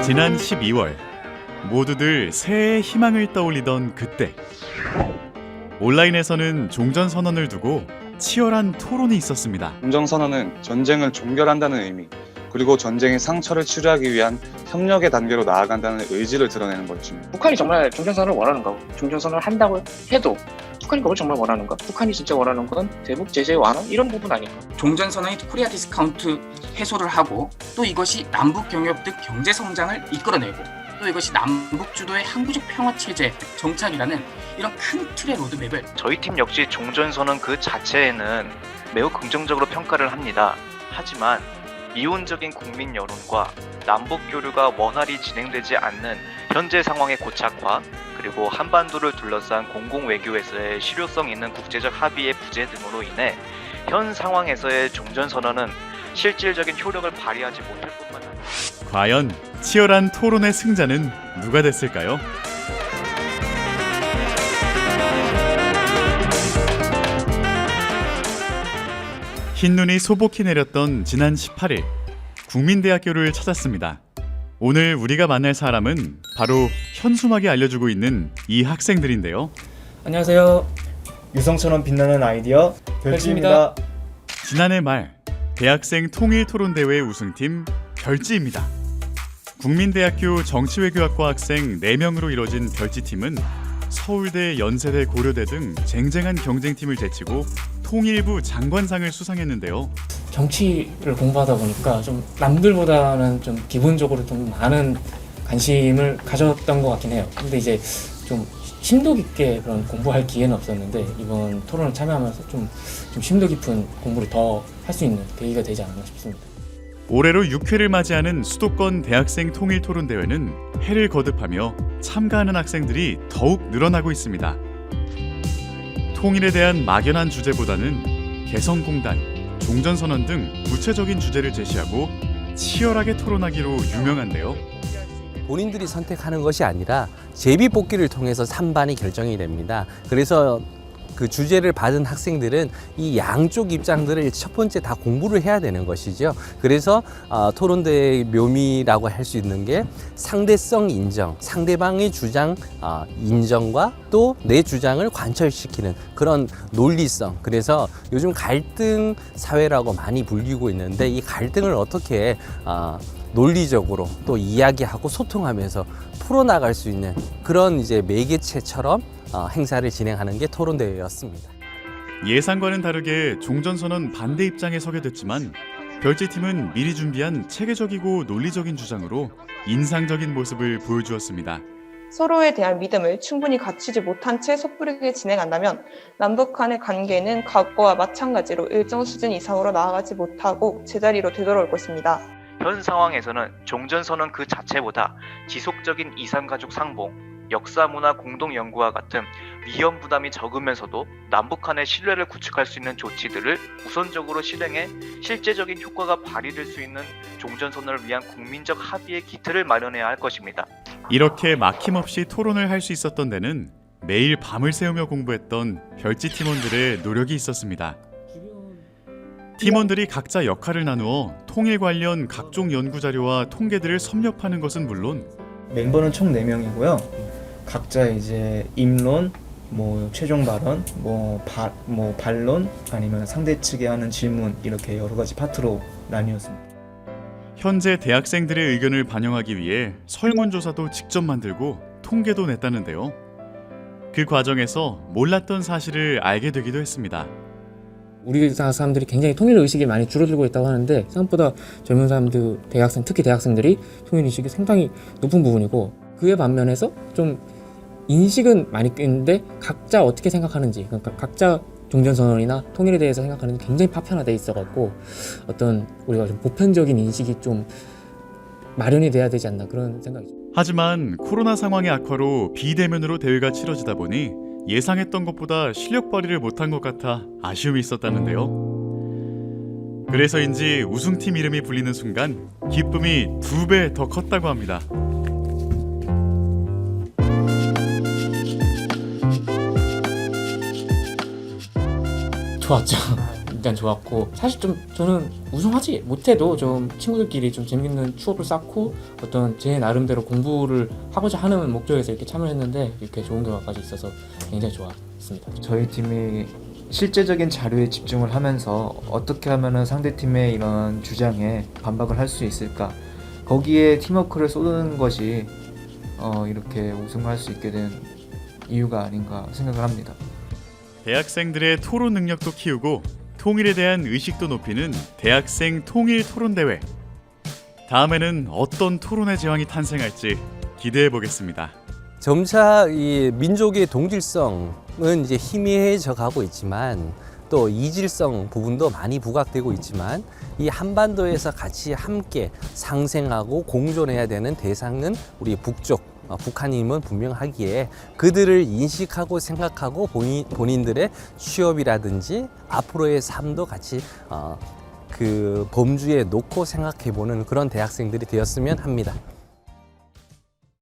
지난 12월 모두들 새해의 희망을 떠올리던 그때 온라인에서는 종전선언을 두고 치열한 토론이 있었습니다. 종전선언은 전쟁을 종결한다는 의미, 그리고 전쟁의 상처를 치료하기 위한 협력의 단계로 나아간다는 의지를 드러내는 것입니다. 북한이 정말 종전선언을 원하는가? 종전선언을 한다고 해도 북한이 그걸 정말 원하는가? 북한이 진짜 원하는 건 대북 제재 완화 이런 부분 아닌가? 종전선언이 코리아 디스카운트 해소를 하고 또 이것이 남북 경협 등 경제 성장을 이끌어내고 또 이것이 남북 주도의 항구적 평화 체제 정착이라는 이런 큰 틀의 로드맵을 저희 팀 역시 종전선언 그 자체에는 매우 긍정적으로 평가를 합니다. 하지만 이론적인 국민 여론과 남북 교류가 원활히 진행되지 않는 현재 상황의 고착화, 그리고 한반도를 둘러싼 공공외교에서의 실효성 있는 국제적 합의의 부재 등으로 인해 현 상황에서의 종전선언은 실질적인 효력을 발휘하지 못할 뿐만 아니라 과연 치열한 토론의 승자는 누가 됐을까요? 흰눈이 소복히 내렸던 지난 18일 국민대학교를 찾았습니다. 오늘 우리가 만날 사람은 바로 현수막이 알려주고 있는 이 학생들인데요. 안녕하세요. 유성처럼 빛나는 아이디어 별지입니다. 지난해 말 대학생 통일토론대회 우승팀 별지입니다. 국민대학교 정치외교학과 학생 4명으로 이뤄진 별지팀은 서울대, 연세대, 고려대 등 쟁쟁한 경쟁팀을 제치고 통일부 장관상을 수상했는데요. 정치를 공부하다 보니까 좀 남들보다는 좀 기본적으로 좀 많은 관심을 가졌던 것 같긴 해요. 근데 이제 좀 심도 깊게 그런 공부할 기회는 없었는데 이번 토론을 참여하면서 좀 심도 깊은 공부를 더 할 수 있는 계기가 되지 않았나 싶습니다. 올해로 6회를 맞이하는 수도권 대학생 통일토론대회는 해를 거듭하며 참가하는 학생들이 더욱 늘어나고 있습니다. 통일에 대한 막연한 주제보다는 개성공단, 종전선언 등 구체적인 주제를 제시하고 치열하게 토론하기로 유명한데요. 본인들이 선택하는 것이 아니라 제비뽑기를 통해서 찬반이 결정이 됩니다. 그래서 그 주제를 받은 학생들은 이 양쪽 입장들을 첫 번째 다 공부를 해야 되는 것이죠. 그래서 토론대의 묘미라고 할 수 있는 게 상대성 인정, 상대방의 주장 인정과 또 내 주장을 관철시키는 그런 논리성. 그래서 요즘 갈등 사회라고 많이 불리고 있는데 이 갈등을 어떻게 논리적으로 또 이야기하고 소통하면서 풀어나갈 수 있는 그런 이제 매개체처럼 행사를 진행하는 게 토론대회였습니다. 예상과는 다르게 종전선언 반대 입장에 서게 됐지만 별지팀은 미리 준비한 체계적이고 논리적인 주장으로 인상적인 모습을 보여주었습니다. 서로에 대한 믿음을 충분히 갖추지 못한 채 섣부르게 진행한다면 남북 간의 관계는 과거와 마찬가지로 일정 수준 이상으로 나아가지 못하고 제자리로 되돌아올 것입니다. 현 상황에서는 종전선언 그 자체보다 지속적인 이산가족 상봉, 역사문화 공동연구와 같은 위험 부담이 적으면서도 남북 간의 신뢰를 구축할 수 있는 조치들을 우선적으로 실행해 실제적인 효과가 발휘될 수 있는 종전선언을 위한 국민적 합의의 기틀을 마련해야 할 것입니다. 이렇게 막힘없이 토론을 할 수 있었던 데는 매일 밤을 새우며 공부했던 별지 팀원들의 노력이 있었습니다. 팀원들이 각자 역할을 나누어 통일 관련 각종 연구 자료와 통계들을 섭렵하는 것은 물론 멤버는 총 4명이고요. 각자 이제 입론, 최종 발언, 반론, 아니면 상대 측에 하는 질문 이렇게 여러 가지 파트로 나뉘었습니다. 현재 대학생들의 의견을 반영하기 위해 설문조사도 직접 만들고 통계도 냈다는데요. 그 과정에서 몰랐던 사실을 알게 되기도 했습니다. 우리나라 사람들이 굉장히 통일 의식이 많이 줄어들고 있다고 하는데 생각보다 젊은 사람들, 특히 대학생들이 통일 의식이 상당히 높은 부분이고 그에 반면에서 좀 인식은 많이 있는데 각자 어떻게 생각하는지, 그러니까 각자 종전선언이나 통일에 대해서 생각하는 게 굉장히 파편화돼 있어갖고 어떤 우리가 좀 보편적인 인식이 좀 마련이 돼야 되지 않나 그런 생각이죠. 하지만 코로나 상황의 악화로 비대면으로 대회가 치러지다 보니 예상했던 것보다 실력 발휘를 못한 것 같아 아쉬움이 있었다는데요. 그래서인지 우승팀 이름이 불리는 순간 기쁨이 2배 더 컸다고 합니다. 좋았죠. 일단 좋았고, 사실 좀 저는 우승하지 못해도 좀 친구들끼리 좀 재밌는 추억을 쌓고 어떤 제 나름대로 공부를 하고자 하는 목적에서 이렇게 참여했는데 이렇게 좋은 결과까지 있어서 굉장히 좋았습니다. 저희 팀이 실제적인 자료에 집중을 하면서 어떻게 하면 상대팀의 이런 주장에 반박을 할 수 있을까, 거기에 팀워크를 쏟는 것이 이렇게 우승할 수 있게 된 이유가 아닌가 생각을 합니다. 대학생들의 토론 능력도 키우고 통일에 대한 의식도 높이는 대학생 통일 토론대회. 다음에는 어떤 토론의 제왕이 탄생할지 기대해 보겠습니다. 점차 이 민족의 동질성은 이제 희미해져 가고 있지만, 또 이질성 부분도 많이 부각되고 있지만, 이 한반도에서 같이 함께 상생하고 공존해야 되는 대상은 우리 북쪽, 북한임은 분명하기에 그들을 인식하고 생각하고 본인들의 취업이라든지 앞으로의 삶도 같이 그 범주에 놓고 생각해보는 그런 대학생들이 되었으면 합니다.